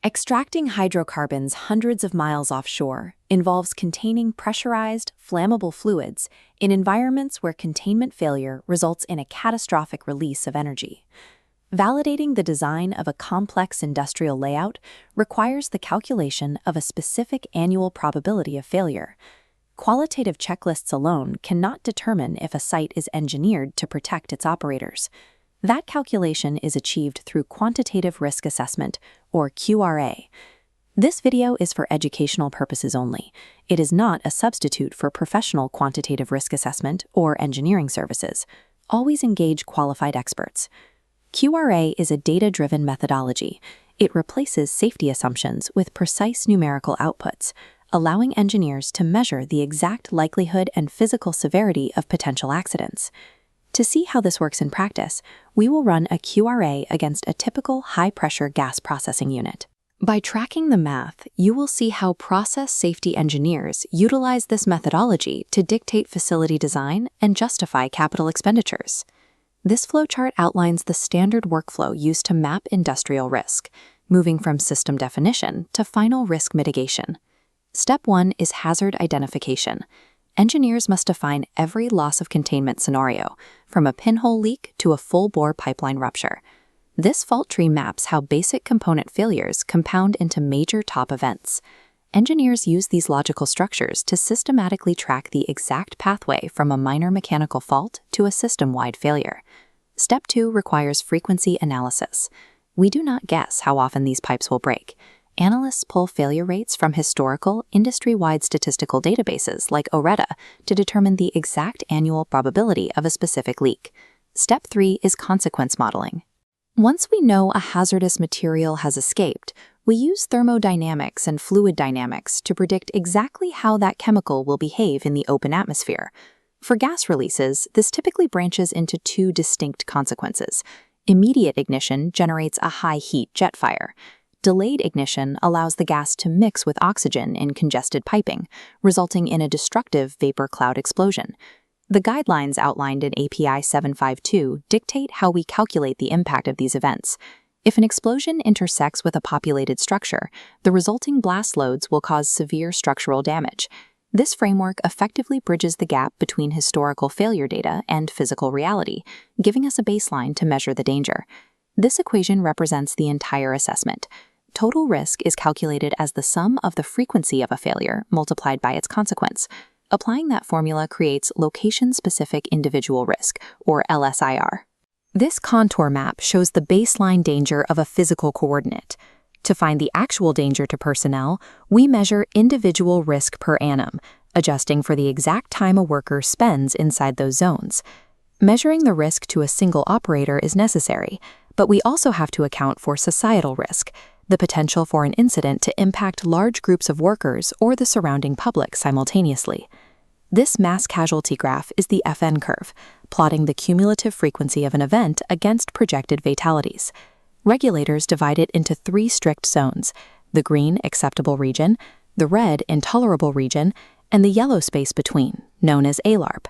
Extracting hydrocarbons hundreds of miles offshore involves containing pressurized, flammable fluids in environments where containment failure results in a catastrophic release of energy. Validating the design of a complex industrial layout requires the calculation of a specific annual probability of failure. Qualitative checklists alone cannot determine if a site is engineered to protect its operators. That calculation is achieved through Quantitative Risk Assessment, or QRA. This video is for educational purposes only. It is not a substitute for professional quantitative risk assessment or engineering services. Always engage qualified experts. QRA is a data-driven methodology. It replaces safety assumptions with precise numerical outputs, allowing engineers to measure the exact likelihood and physical severity of potential accidents. To see how this works in practice, we will run a QRA against a typical high-pressure gas processing unit. By tracking the math, you will see how process safety engineers utilize this methodology to dictate facility design and justify capital expenditures. This flowchart outlines the standard workflow used to map industrial risk, moving from system definition to final risk mitigation. Step 1 is hazard identification. Engineers must define every loss of containment scenario, from a pinhole leak to a full-bore pipeline rupture. This fault tree maps how basic component failures compound into major top events. Engineers use these logical structures to systematically track the exact pathway from a minor mechanical fault to a system-wide failure. Step 2 requires frequency analysis. We do not guess how often these pipes will break. Analysts pull failure rates from historical, industry-wide statistical databases like OSHA to determine the exact annual probability of a specific leak. Step 3 is consequence modeling. Once we know a hazardous material has escaped, we use thermodynamics and fluid dynamics to predict exactly how that chemical will behave in the open atmosphere. For gas releases, this typically branches into two distinct consequences. Immediate ignition generates a high-heat jet fire. Delayed ignition allows the gas to mix with oxygen in congested piping, resulting in a destructive vapor cloud explosion. The guidelines outlined in API 752 dictate how we calculate the impact of these events. If an explosion intersects with a populated structure, the resulting blast loads will cause severe structural damage. This framework effectively bridges the gap between historical failure data and physical reality, giving us a baseline to measure the danger. This equation represents the entire assessment. Total risk is calculated as the sum of the frequency of a failure multiplied by its consequence. Applying that formula creates location-specific individual risk, or LSIR. This contour map shows the baseline danger of a physical coordinate. To find the actual danger to personnel, we measure individual risk per annum, adjusting for the exact time a worker spends inside those zones. Measuring the risk to a single operator is necessary, but we also have to account for societal risk, the potential for an incident to impact large groups of workers or the surrounding public simultaneously. This mass casualty graph is the FN curve, plotting the cumulative frequency of an event against projected fatalities. Regulators divide it into three strict zones: the green acceptable region, the red intolerable region, and the yellow space between, known as ALARP.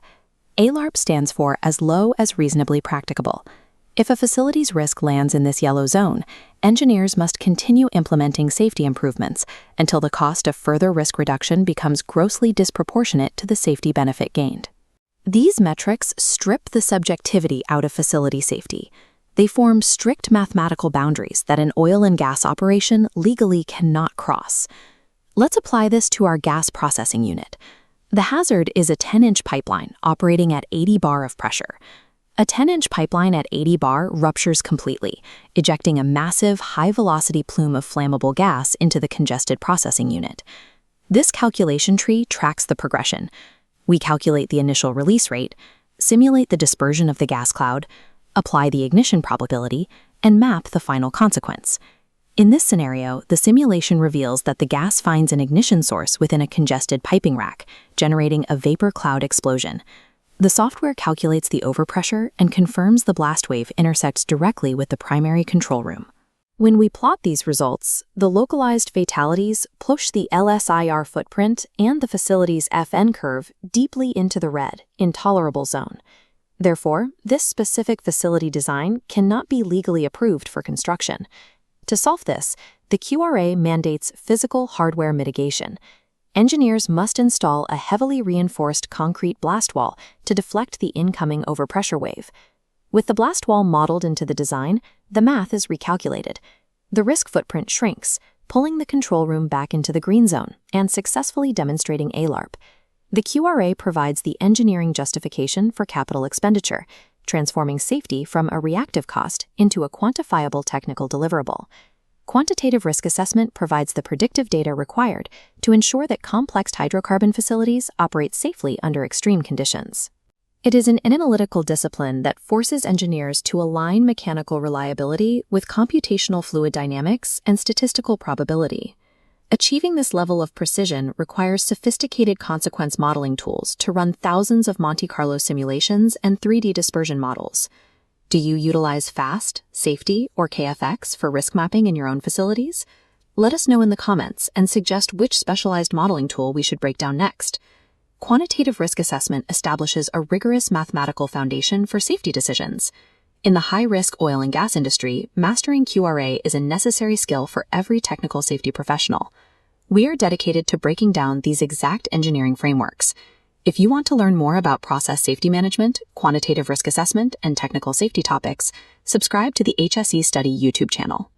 ALARP stands for as low as reasonably practicable. If a facility's risk lands in this yellow zone, engineers must continue implementing safety improvements until the cost of further risk reduction becomes grossly disproportionate to the safety benefit gained. These metrics strip the subjectivity out of facility safety. They form strict mathematical boundaries that an oil and gas operation legally cannot cross. Let's apply this to our gas processing unit. The hazard is a 10-inch pipeline operating at 80 bar of pressure. A 10-inch pipeline at 80 bar ruptures completely, ejecting a massive, high-velocity plume of flammable gas into the congested processing unit. This calculation tree tracks the progression. We calculate the initial release rate, simulate the dispersion of the gas cloud, apply the ignition probability, and map the final consequence. In this scenario, the simulation reveals that the gas finds an ignition source within a congested piping rack, generating a vapor cloud explosion. The software calculates the overpressure and confirms the blast wave intersects directly with the primary control room. When we plot these results, the localized fatalities push the LSIR footprint and the facility's FN curve deeply into the red, intolerable zone. Therefore, this specific facility design cannot be legally approved for construction. To solve this, the QRA mandates physical hardware mitigation. Engineers must install a heavily reinforced concrete blast wall to deflect the incoming overpressure wave. With the blast wall modeled into the design, the math is recalculated. The risk footprint shrinks, pulling the control room back into the green zone and successfully demonstrating ALARP. The QRA provides the engineering justification for capital expenditure, transforming safety from a reactive cost into a quantifiable technical deliverable. Quantitative risk assessment provides the predictive data required to ensure that complex hydrocarbon facilities operate safely under extreme conditions. It is an analytical discipline that forces engineers to align mechanical reliability with computational fluid dynamics and statistical probability. Achieving this level of precision requires sophisticated consequence modeling tools to run thousands of Monte Carlo simulations and 3D dispersion models. Do you utilize FAST, Safety, or KFX for risk mapping in your own facilities? Let us know in the comments and suggest which specialized modeling tool we should break down next. Quantitative risk assessment establishes a rigorous mathematical foundation for safety decisions. In the high-risk oil and gas industry, mastering QRA is a necessary skill for every technical safety professional. We are dedicated to breaking down these exact engineering frameworks. If you want to learn more about process safety management, quantitative risk assessment, and technical safety topics, subscribe to the HSE Study YouTube channel.